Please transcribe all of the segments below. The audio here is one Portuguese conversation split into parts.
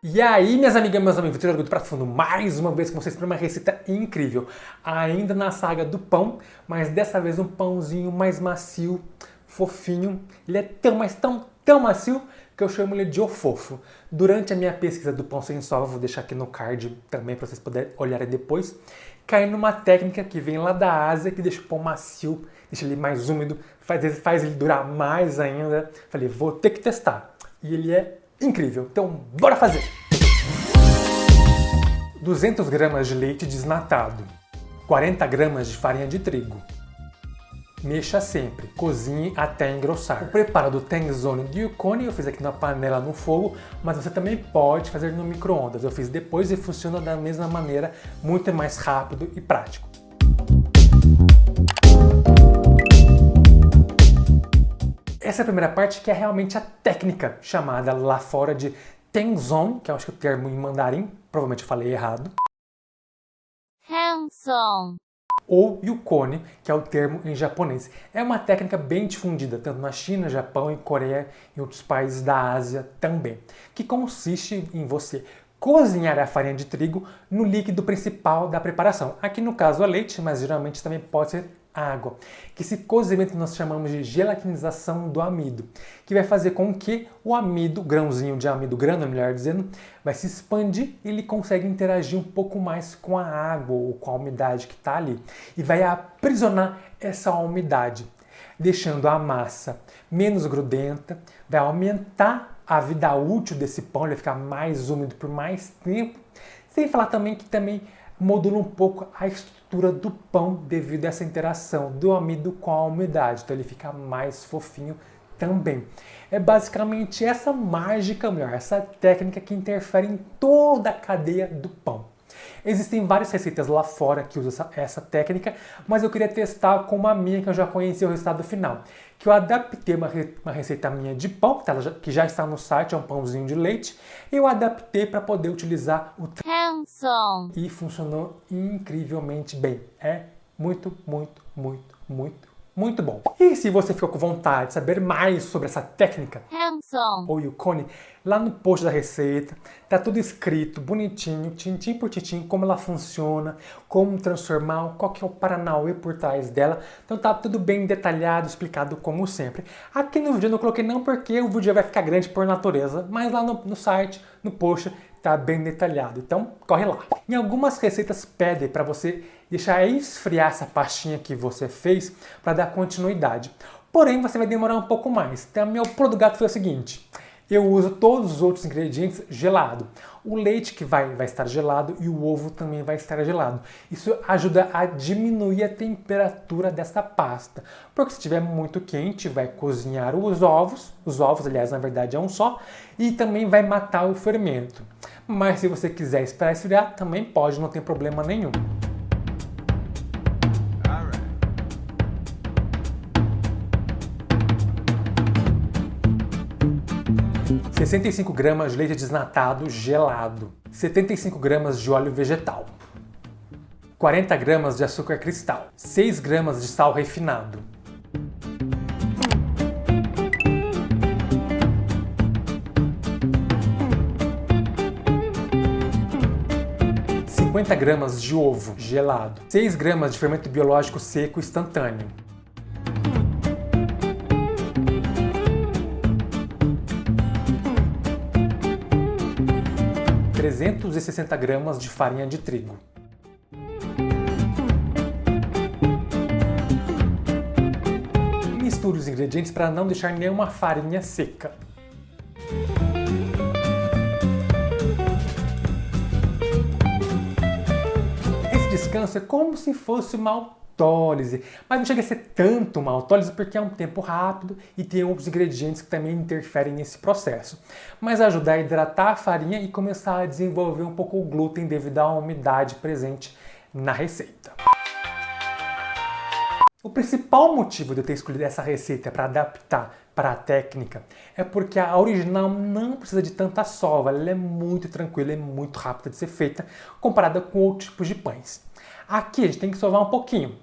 E aí, minhas amigas, meus amigos, Vitor do Prato Fundo, mais uma vez com vocês para uma receita incrível. Ainda na saga do pão, mas dessa vez um pãozinho mais macio, fofinho. Ele é tão, mas tão macio que eu chamo ele de ofofo. Durante a minha pesquisa do pão sem sal, vou deixar aqui no card também para vocês poderem olharem depois, caí numa técnica que vem lá da Ásia, que deixa o pão macio, deixa ele mais úmido, faz ele durar mais ainda. Falei, vou ter que testar. E ele é incrível, então bora fazer! 200 gramas de leite desnatado, 40 gramas de farinha de trigo. Mexa sempre, cozinhe até engrossar. O preparo do Tengzone de Yukone eu fiz aqui na panela no fogo, mas você também pode fazer no micro-ondas. Eu fiz depois e funciona da mesma maneira, muito mais rápido e prático. Essa é a primeira parte, que é realmente a técnica chamada lá fora de Tengzone, que eu acho que é o termo em mandarim, provavelmente eu falei errado. Tengzone. Ou Yukone, que é o termo em japonês. É uma técnica bem difundida, tanto na China, Japão e Coreia e outros países da Ásia também, que consiste em você cozinhar a farinha de trigo no líquido principal da preparação. Aqui no caso é leite, mas geralmente também pode ser água. Que esse cozimento nós chamamos de gelatinização do amido, que vai fazer com que o amido, o grãozinho de amido, grano melhor dizendo, vai se expandir e ele consegue interagir um pouco mais com a água ou com a umidade que está ali e vai aprisionar essa umidade, deixando a massa menos grudenta, vai aumentar a vida útil desse pão, ele vai ficar mais úmido por mais tempo, sem falar também que também modula um pouco a estrutura do pão devido a essa interação do amido com a umidade, então ele fica mais fofinho também. É basicamente essa mágica, melhor, essa técnica que interfere em toda a cadeia do pão. Existem várias receitas lá fora que usam essa técnica, mas eu queria testar com uma minha que eu já conheci o resultado final. Que eu adaptei uma receita minha de pão, que já está no site, é um pãozinho de leite, e eu adaptei para poder utilizar o Tengzone. e funcionou incrivelmente bem. É muito bom. E se você ficou com vontade de saber mais sobre essa técnica, Tengzone. ou Yukone, lá no post da receita tá tudo escrito, bonitinho, tintim por tintim, como ela funciona, como transformar, qual que é o paranauê por trás dela. Então tá tudo bem detalhado, explicado como sempre. Aqui no vídeo eu não coloquei não porque o vídeo vai ficar grande por natureza, mas lá no site, no post, tá bem detalhado. Então corre lá. Em algumas receitas pedem para você deixar esfriar essa pastinha que você fez para dar continuidade. Porém, você vai demorar um pouco mais. Então, meu pulo do gato foi o seguinte: eu uso todos os outros ingredientes gelado. O leite que vai estar gelado e o ovo também vai estar gelado. Isso ajuda a diminuir a temperatura dessa pasta. Porque se estiver muito quente, vai cozinhar os ovos, aliás, na verdade é um só, e também vai matar o fermento. Mas se você quiser esperar esfriar, também pode, não tem problema nenhum. 65 gramas de leite desnatado gelado, 75 gramas de óleo vegetal, 40 gramas de açúcar cristal, 6 gramas de sal refinado, 50 gramas de ovo gelado, 6 gramas de fermento biológico seco instantâneo, 360 gramas de farinha de trigo. Misture os ingredientes para não deixar nenhuma farinha seca. Esse descanso é como se fosse uma autólise, mas não chega a ser tanto uma autólise porque é um tempo rápido e tem outros ingredientes que também interferem nesse processo. Mas ajuda a hidratar a farinha e começar a desenvolver um pouco o glúten devido à umidade presente na receita. O principal motivo de eu ter escolhido essa receita para adaptar para a técnica é porque a original não precisa de tanta sova, ela é muito tranquila, é muito rápida de ser feita comparada com outros tipos de pães. Aqui a gente tem que sovar um pouquinho,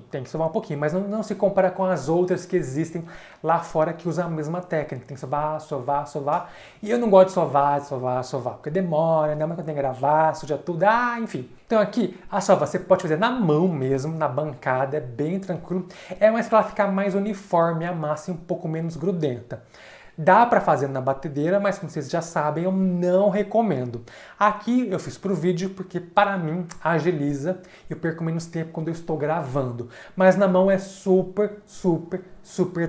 tem que sovar um pouquinho, mas não se compara com as outras que existem lá fora que usam a mesma técnica. Tem que sovar. E eu não gosto de sovar, porque demora, ainda mais quando tem que gravar, suja tudo, enfim. Então aqui, a sova você pode fazer na mão mesmo, na bancada, é bem tranquilo. É mais para ela ficar mais uniforme a massa e um pouco menos grudenta. Dá para fazer na batedeira, mas como vocês já sabem, eu não recomendo. Aqui eu fiz pro vídeo porque para mim agiliza e eu perco menos tempo quando eu estou gravando. Mas na mão é super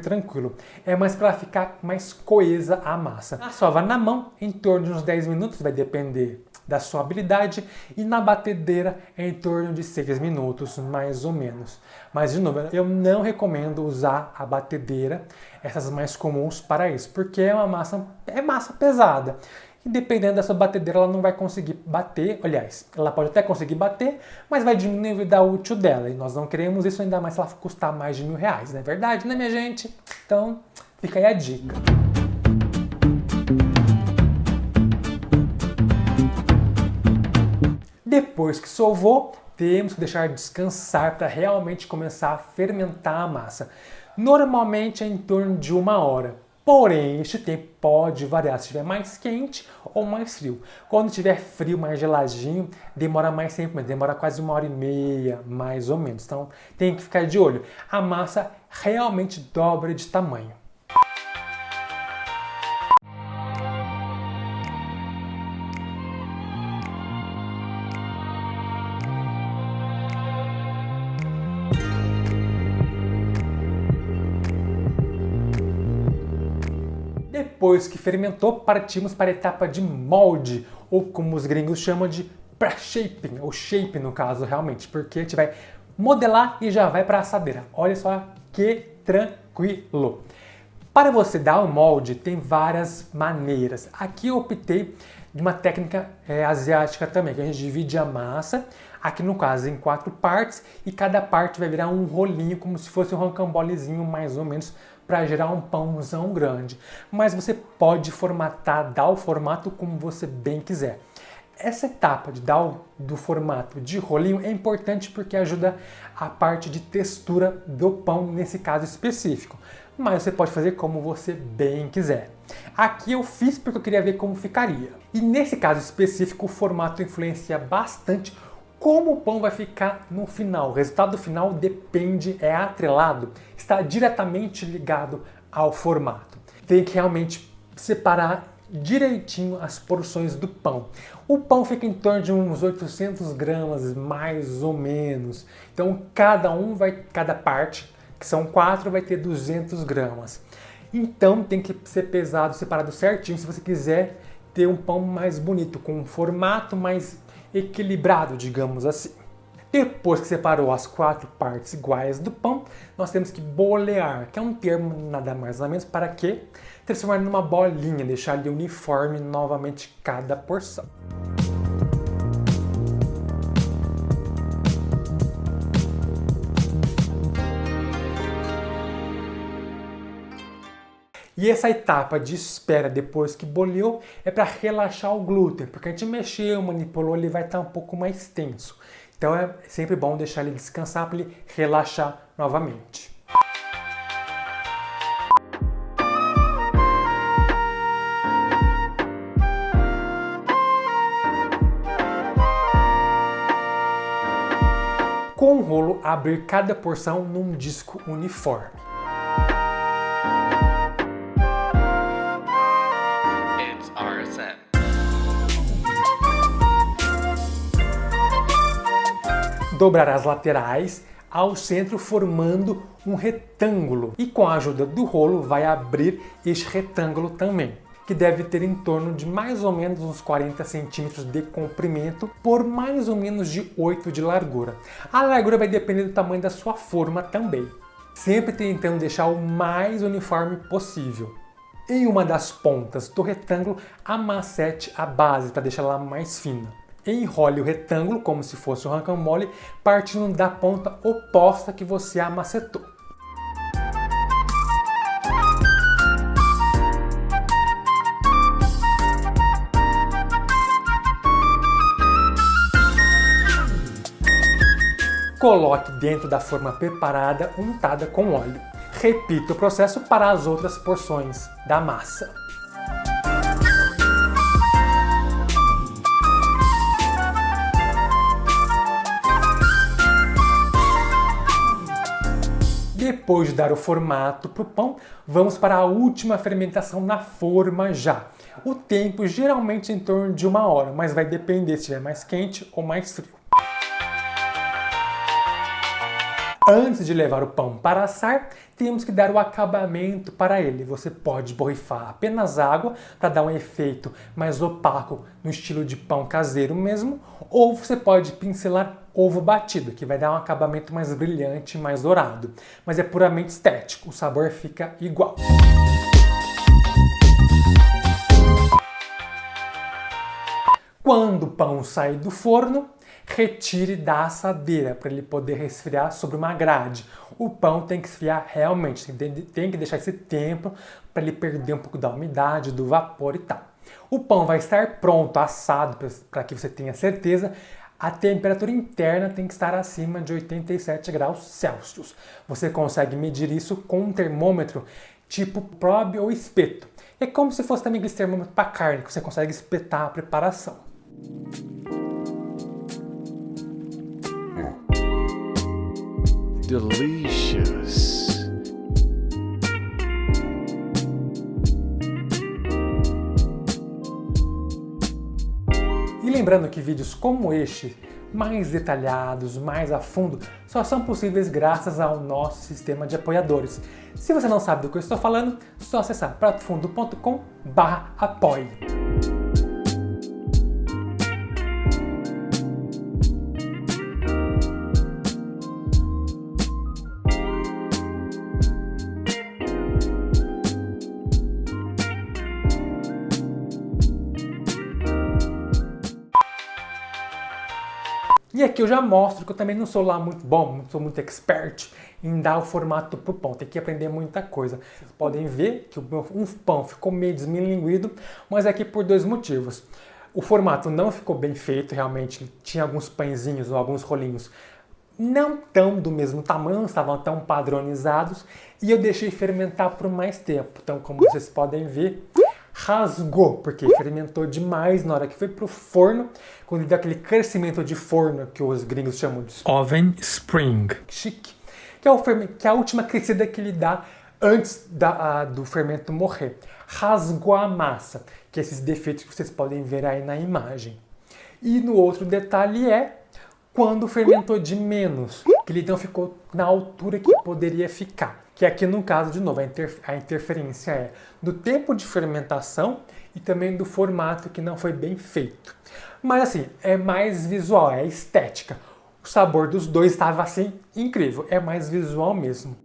tranquilo. É mais para ficar mais coesa a massa. A sova na mão, em torno de uns 10 minutos, vai depender da sua habilidade, e na batedeira é em torno de 6 minutos, mais ou menos. Mas, de novo, eu não recomendo usar a batedeira, essas mais comuns, para isso, porque é massa pesada. E dependendo da sua batedeira, ela não vai conseguir bater. Aliás, ela pode até conseguir bater, mas vai diminuir a vida útil dela. E nós não queremos isso, ainda mais se ela custar mais de R$1.000, não é verdade, né, minha gente? Então, fica aí a dica. Depois que sovou, temos que deixar descansar para realmente começar a fermentar a massa. Normalmente é em torno de 1 hora. Porém, este tempo pode variar se estiver mais quente ou mais frio. Quando estiver frio, mais geladinho, demora mais tempo, demora quase 1h30, mais ou menos. Então, tem que ficar de olho. A massa realmente dobra de tamanho. Depois que fermentou, partimos para a etapa de molde, ou como os gringos chamam de pré-shaping, ou shape no caso realmente, porque a gente vai modelar e já vai para a assadeira. Olha só que tranquilo! Para você dar o molde, tem várias maneiras. Aqui eu optei de uma técnica asiática também, que a gente divide a massa, aqui no caso em 4 partes, e cada parte vai virar um rolinho, como se fosse um rocambolezinho mais ou menos, para gerar um pãozão grande. Mas você pode formatar, dar o formato como você bem quiser. Essa etapa de dar do formato de rolinho é importante porque ajuda a parte de textura do pão nesse caso específico. Mas você pode fazer como você bem quiser. Aqui eu fiz porque eu queria ver como ficaria. E nesse caso específico o formato influencia bastante como o pão vai ficar no final. O resultado final depende, é atrelado, está diretamente ligado ao formato. Tem que realmente separar direitinho as porções do pão. O pão fica em torno de uns 800 gramas, mais ou menos. Então cada parte, que são 4, vai ter 200 gramas. Então tem que ser pesado, separado certinho, se você quiser ter um pão mais bonito, com um formato mais equilibrado, digamos assim. Depois que separou as 4 partes iguais do pão, nós temos que bolear, que é um termo nada mais nada menos para que transformar numa bolinha, deixar ali uniforme novamente cada porção. E essa etapa de espera depois que boleou é para relaxar o glúten, porque a gente mexeu, manipulou, ele vai estar um pouco mais tenso. Então é sempre bom deixar ele descansar para ele relaxar novamente. Com o rolo, abrir cada porção num disco uniforme. Dobrar as laterais ao centro formando um retângulo e com a ajuda do rolo vai abrir este retângulo também, que deve ter em torno de mais ou menos uns 40 centímetros de comprimento por mais ou menos de 8 de largura. A largura vai depender do tamanho da sua forma também, sempre tentando deixar o mais uniforme possível. Em uma das pontas do retângulo, amacete a base para deixá-la mais fina. Enrole o retângulo como se fosse um rocambole, partindo da ponta oposta que você amacetou. Coloque dentro da forma preparada untada com óleo. Repita o processo para as outras porções da massa. Depois de dar o formato para o pão, vamos para a última fermentação na forma já. O tempo geralmente é em torno de 1 hora, mas vai depender se estiver mais quente ou mais frio. Antes de levar o pão para assar, temos que dar o acabamento para ele. Você pode borrifar apenas água para dar um efeito mais opaco no estilo de pão caseiro mesmo, ou você pode pincelar ovo batido, que vai dar um acabamento mais brilhante, mais dourado. Mas é puramente estético, o sabor fica igual. Quando o pão sair do forno, retire da assadeira para ele poder resfriar sobre uma grade. O pão tem que esfriar realmente, tem que deixar esse tempo para ele perder um pouco da umidade, do vapor e tal. O pão vai estar pronto, assado, para que você tenha certeza. A temperatura interna tem que estar acima de 87 graus Celsius. Você consegue medir isso com um termômetro tipo probe ou espeto. É como se fosse também aquele termômetro para carne, que você consegue espetar a preparação. Delicious. E lembrando que vídeos como este, mais detalhados, mais a fundo, só são possíveis graças ao nosso sistema de apoiadores. Se você não sabe do que eu estou falando, é só acessar pratofundo.com/apoie. E aqui eu já mostro que eu também não sou lá muito bom, não sou muito expert em dar o formato pro pão, tem que aprender muita coisa. Vocês podem ver que um pão ficou meio desmilinguido, mas aqui por 2 motivos. O formato não ficou bem feito, realmente tinha alguns pãezinhos ou alguns rolinhos não tão do mesmo tamanho, não estavam tão padronizados, e eu deixei fermentar por mais tempo. Então, como vocês podem ver, rasgou, porque fermentou demais na hora que foi pro forno, quando ele dá aquele crescimento de forno que os gringos chamam de oven spring, chique, que é a última crescida que ele dá antes do fermento morrer. Rasgou a massa, que é esses defeitos que vocês podem ver aí na imagem. E no outro detalhe quando fermentou de menos, que ele não ficou na altura que poderia ficar. Que aqui no caso, de novo, a interferência é do tempo de fermentação e também do formato que não foi bem feito. Mas assim, é mais visual, é estética. O sabor dos dois estava assim incrível, é mais visual mesmo.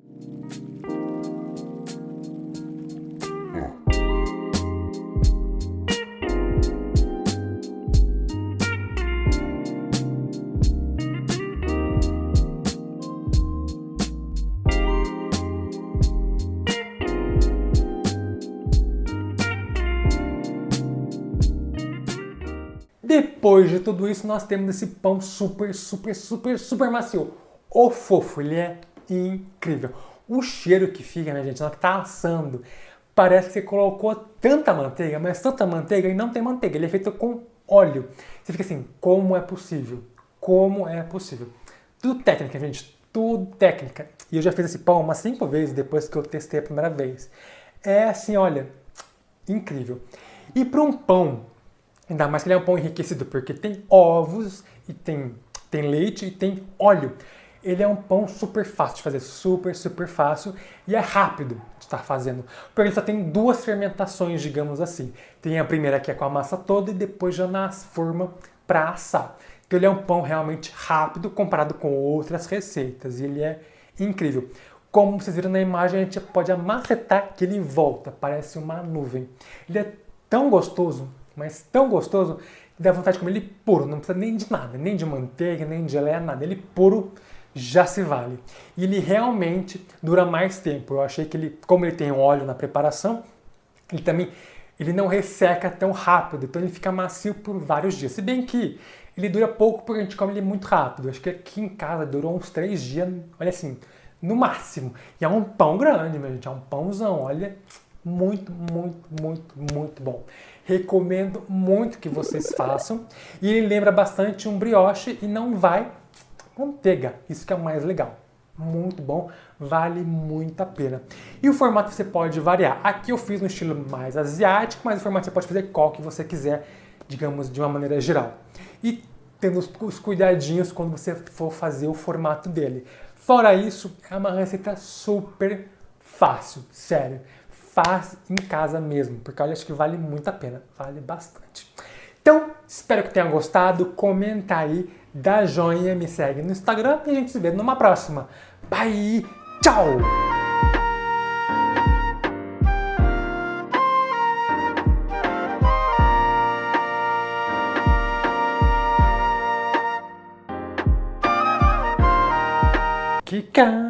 Depois de tudo isso, nós temos esse pão super macio. O fofo, ele é incrível. O cheiro que fica, minha gente, na hora que tá assando, parece que você colocou tanta manteiga, mas tanta manteiga e não tem manteiga. Ele é feito com óleo. Você fica assim, como é possível? Como é possível? Tudo técnica, gente, tudo técnica. E eu já fiz esse pão umas 5 vezes depois que eu testei a primeira vez. É assim, olha, incrível. E para um pão, ainda mais que ele é um pão enriquecido, porque tem ovos, e tem leite e tem óleo. Ele é um pão super fácil de fazer, super fácil, e é rápido de estar fazendo. Porque ele só tem 2 fermentações, digamos assim. Tem a primeira que é com a massa toda e depois já na forma para assar. Então ele é um pão realmente rápido comparado com outras receitas, e ele é incrível. Como vocês viram na imagem, a gente pode amacetar que ele volta, parece uma nuvem. Ele é tão gostoso, mas tão gostoso, que dá vontade de comer ele puro, não precisa nem de nada, nem de manteiga, nem de geleia, nada. Ele puro já se vale. E ele realmente dura mais tempo. Eu achei que ele, como ele tem óleo na preparação, ele também ele não resseca tão rápido, então ele fica macio por vários dias. Se bem que ele dura pouco porque a gente come ele muito rápido. Acho que aqui em casa durou uns 3 dias, olha assim, no máximo. E é um pão grande, minha gente, é um pãozão, olha, muito, muito, muito, muito bom. Recomendo muito que vocês façam. E ele lembra bastante um brioche e não vai manteiga, isso que é o mais legal. Muito bom, vale muito a pena. E o formato você pode variar. Aqui eu fiz no estilo mais asiático, mas o formato você pode fazer qual que você quiser, digamos, de uma maneira geral. E tendo os cuidadinhos quando você for fazer o formato dele. Fora isso, é uma receita super fácil, sério. Faz em casa mesmo, porque olha, acho que vale muito a pena, vale bastante. Então, espero que tenha gostado, comenta aí, dá joinha, me segue no Instagram e a gente se vê numa próxima. Bye, tchau! Kika!